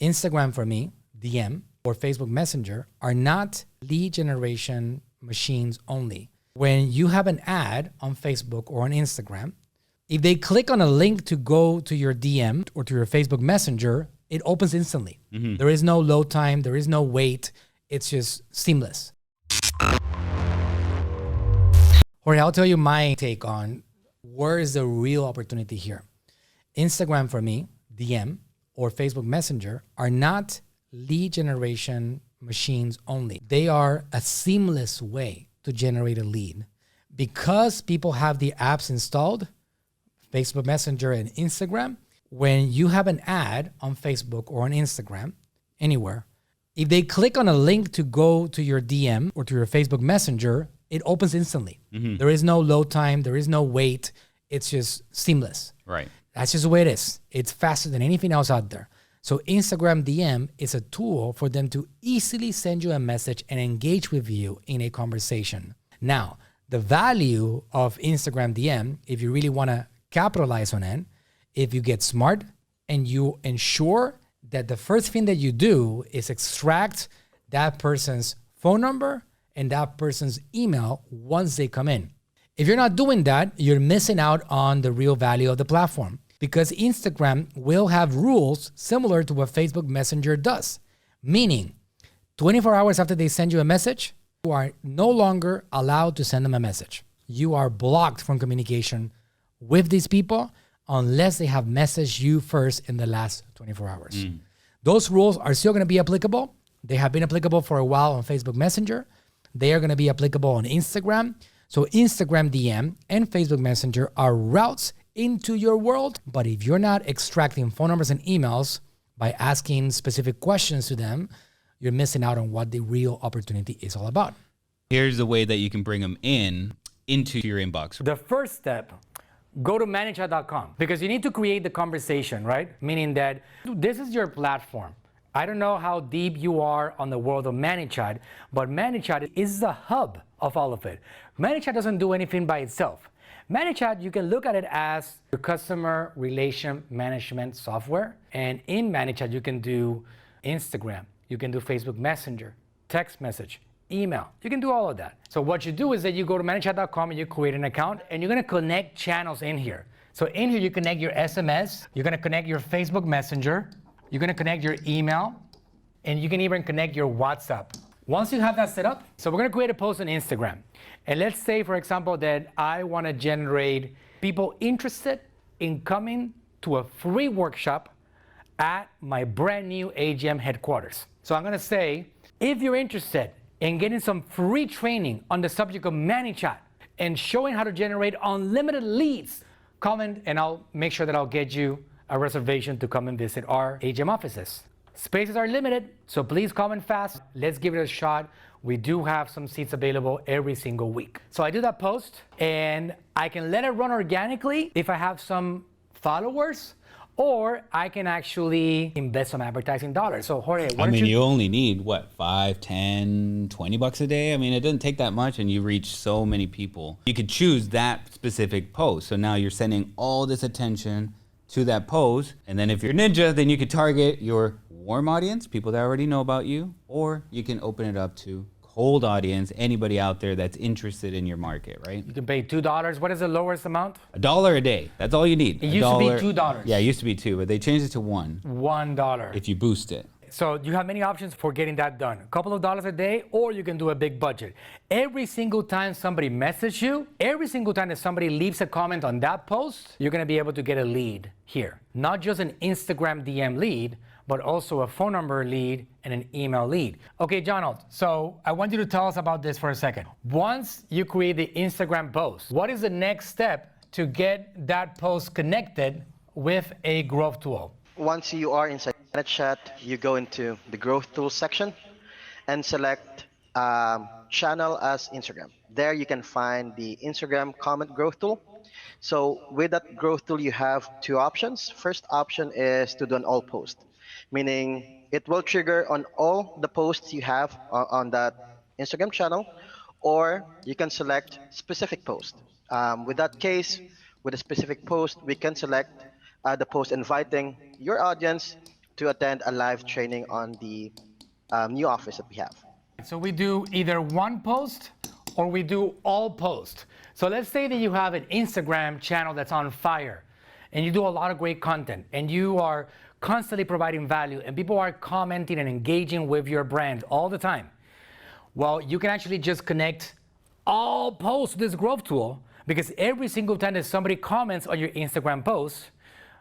Instagram for me, DM, or Facebook Messenger are not lead generation machines only. When you have an ad on Facebook or on Instagram, if they click on a link to go to your DM or to your Facebook Messenger, it opens instantly. There is no load time, there is no wait. It's just seamless. Jorge, I'll tell you my take on where is the real opportunity here. Instagram for me, DM, or Facebook Messenger are not lead generation machines only. They are a seamless way to generate a lead. Because people have the apps installed, Facebook Messenger and Instagram, when you have an ad on Facebook or on Instagram, anywhere, if they click on a link to go to your DM or to your Facebook Messenger, it opens instantly. There is no load time, there is no wait. It's just seamless. Right. That's just the way it is. It's faster than anything else out there. So Instagram DM is a tool for them to easily send you a message and engage with you in a conversation. Now, the value of Instagram DM, if you really want to capitalize on it, if you get smart and you ensure that the first thing that you do is extract that person's phone number and that person's email once they come in. If you're not doing that, you're missing out on the real value of the platform, because Instagram will have rules similar to what Facebook Messenger does, meaning 24 hours after they send you a message, you are no longer allowed to send them a message. You are blocked from communication with these people unless they have messaged you first in the last 24 hours. Those rules are still going to be applicable. They have been applicable for a while on Facebook Messenger. They are going to be applicable on Instagram. So Instagram DM and Facebook Messenger are routes into your world. But if you're not extracting phone numbers and emails by asking specific questions to them, you're missing out on what the real opportunity is all about. Here's the way that you can bring them into your inbox. The first step, go to 𝗟𝗢𝗥𝗡, because you need to create the conversation, right? Meaning that this is your platform. I don't know how deep you are on the world of 𝗟𝗢𝗥𝗡, but 𝗟𝗢𝗥𝗡 is the hub of all of it. 𝗟𝗢𝗥𝗡 doesn't do anything by itself. 𝗟𝗢𝗥𝗡, you can look at it as your customer relation management software. And in 𝗟𝗢𝗥𝗡, you can do Instagram, you can do Facebook Messenger, text message, email. You can do all of that. So what you do is that you go to 𝗟𝗢𝗥𝗡 and you create an account, and you're going to connect channels in here. So in here, you connect your SMS, you're going to connect your Facebook Messenger, you're going to connect your email, and you can even connect your WhatsApp. Once you have that set up, so we're going to create a post on Instagram. And let's say, for example, that I want to generate people interested in coming to a free workshop at my brand new AGM headquarters. So I'm going to say, if you're interested in getting some free training on the subject of 𝗟𝗢𝗥𝗡 and showing how to generate unlimited leads, comment and I'll make sure that I'll get you a reservation to come and visit our AGM offices. Spaces are limited, so please comment fast. Let's give it a shot. We do have some seats available every single week. So I do that post, and I can let it run organically if I have some followers, or I can actually invest some advertising dollars. So Jorge, you only need what, 5, 10, 20 bucks a day? I mean, it doesn't take that much and you reach so many people. You could choose that specific post. So now you're sending all this attention to that post. And then if you're ninja, then you could target your warm audience, people that already know about you, or you can open it up to cold audience, anybody out there that's interested in your market, right? You can pay $2. What is the lowest amount? $1 a day. That's all you need. It used to be $2. Yeah, it used to be $2, but they changed it to $1. $1. If you boost it. So you have many options for getting that done. A couple of dollars a day, or you can do a big budget. Every single time somebody messages you, every single time that somebody leaves a comment on that post, you're gonna be able to get a lead here. Not just an Instagram DM lead, but also a phone number lead and an email lead. Okay, Jonald, so I want you to tell us about this for a second. Once you create the Instagram post, what is the next step to get that post connected with a growth tool? Once you are inside 𝗟𝗢𝗥𝗡, you go into the growth tools section and select channel as Instagram. There you can find the Instagram comment growth tool. So with that growth tool, you have two options. First option is to do an all post, meaning it will trigger on all the posts you have on that Instagram channel, or you can select specific post. With that case, with a specific post, we can select the post inviting your audience to attend a live training on the new office that we have. So we do either one post or we do all posts. So let's say that you have an Instagram channel that's on fire and you do a lot of great content and you are constantly providing value and people are commenting and engaging with your brand all the time. Well, you can actually just connect all posts to this growth tool, because every single time that somebody comments on your Instagram post,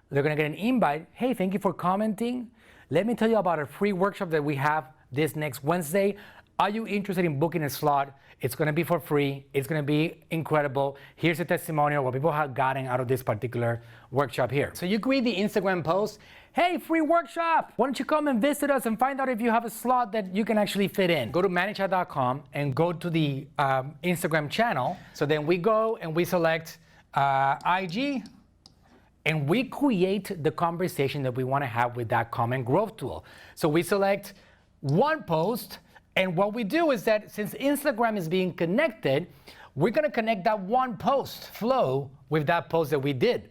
they're gonna get an invite. Hey, thank you for commenting. Let me tell you about a free workshop that we have this next Wednesday. Are you interested in booking a slot? It's gonna be for free. It's gonna be incredible. Here's a testimonial what people have gotten out of this particular workshop here. So you create the Instagram post. Hey, free workshop. Why don't you come and visit us and find out if you have a slot that you can actually fit in. Go to 𝗟𝗙𝗥𝗡 and go to the Instagram channel. So then we go and we select IG, and we create the conversation that we want to have with that comment growth tool. So we select one post, and what we do is that since Instagram is being connected, we're going to connect that one post flow with that post that we did.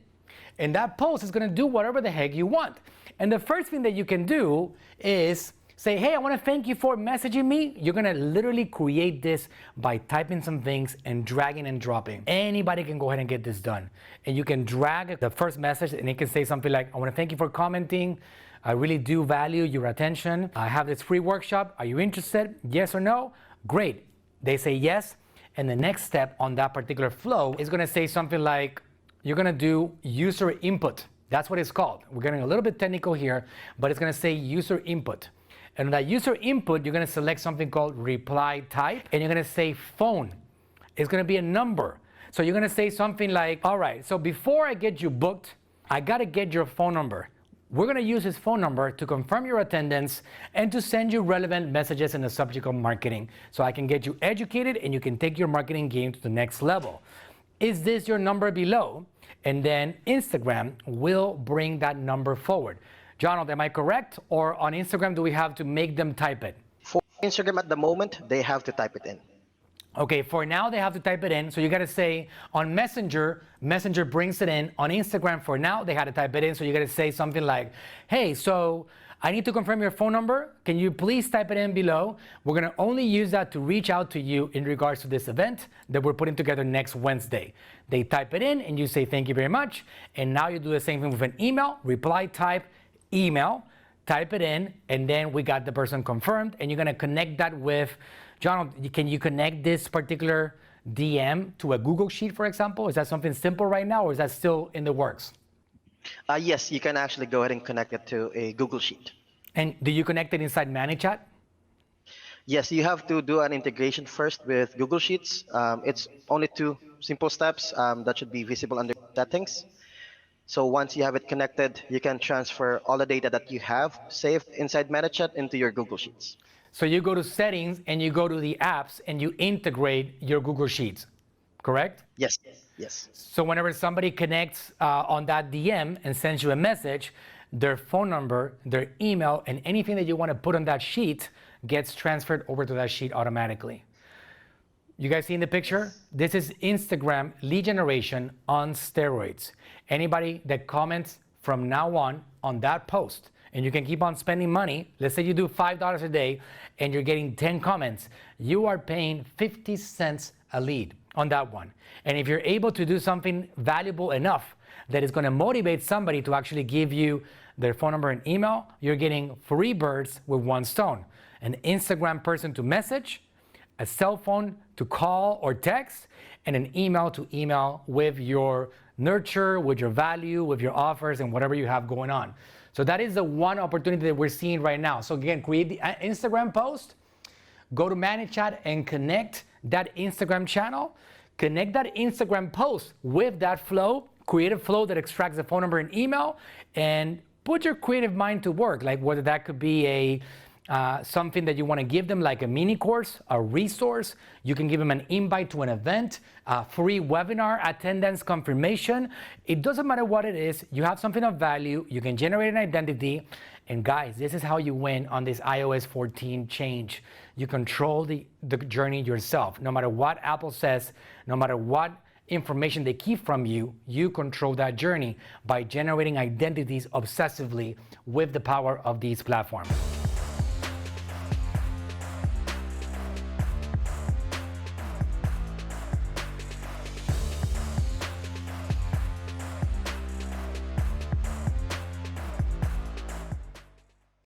And that post is going to do whatever the heck you want. And the first thing that you can do is say, hey, I want to thank you for messaging me. You're going to literally create this by typing some things and dragging and dropping. Anybody can go ahead and get this done. And you can drag the first message and it can say something like, I want to thank you for commenting. I really do value your attention. I have this free workshop. Are you interested? Yes or no? Great. They say yes. And the next step on that particular flow is going to say something like, you're going to do user input. That's what it's called. We're getting a little bit technical here, but it's going to say user input. And that user input, you're going to select something called reply type, and you're going to say phone. It's going to be a number. So you're going to say something like, all right, so before I get you booked, I got to get your phone number. We're going to use this phone number to confirm your attendance and to send you relevant messages in the subject of marketing so I can get you educated and you can take your marketing game to the next level. Is this your number below? And then Instagram will bring that number forward. Jonald, am I correct? Or on Instagram, do we have to make them type it? For Instagram at the moment, they have to type it in. Okay, for now they have to type it in. So you got to say on Messenger, Messenger brings it in. On Instagram, for now, they had to type it in. So you got to say something like, hey, so I need to confirm your phone number. Can you please type it in below? We're going to only use that to reach out to you in regards to this event that we're putting together next Wednesday. They type it in and you say, thank you very much. And now you do the same thing with an email, reply type, email, type it in, and then we got the person confirmed. And you're going to connect that with, John, can you connect this particular DM to a Google Sheet, for example? Is that something simple right now, or is that still in the works? Yes, you can actually go ahead and connect it to a Google Sheet. And do you connect it inside ManyChat? Yes, you have to do an integration first with Google Sheets. It's only 2 simple steps that should be visible under settings. So once you have it connected, you can transfer all the data that you have saved inside ManyChat into your Google Sheets. So you go to settings and you go to the apps and you integrate your Google Sheets, correct? Yes, yes. So whenever somebody connects on that DM and sends you a message, their phone number, their email, and anything that you want to put on that sheet gets transferred over to that sheet automatically. You guys see in the picture? This is Instagram lead generation on steroids. Anybody that comments from now on that post, and you can keep on spending money. Let's say you do $5 a day and you're getting 10 comments. You are paying 50 cents a lead on that one. And if you're able to do something valuable enough that is going to motivate somebody to actually give you their phone number and email, you're getting 3 birds with 1 stone. An Instagram person to message, a cell phone to call or text, and an email to email with your nurture, with your value, with your offers, and whatever you have going on. So that is the one opportunity that we're seeing right now. So again, create the Instagram post, go to ManyChat and connect that Instagram channel, connect that Instagram post with that flow, create a flow that extracts the phone number and email, and put your creative mind to work, like whether that could be a something that you want to give them, like a mini course, a resource. You can give them an invite to an event, a free webinar attendance confirmation. It doesn't matter what it is. You have something of value. You can generate an identity. And guys, this is how you win on this iOS 14 change. You control the journey yourself. No matter what Apple says, no matter what information they keep from you, you control that journey by generating identities obsessively with the power of these platforms.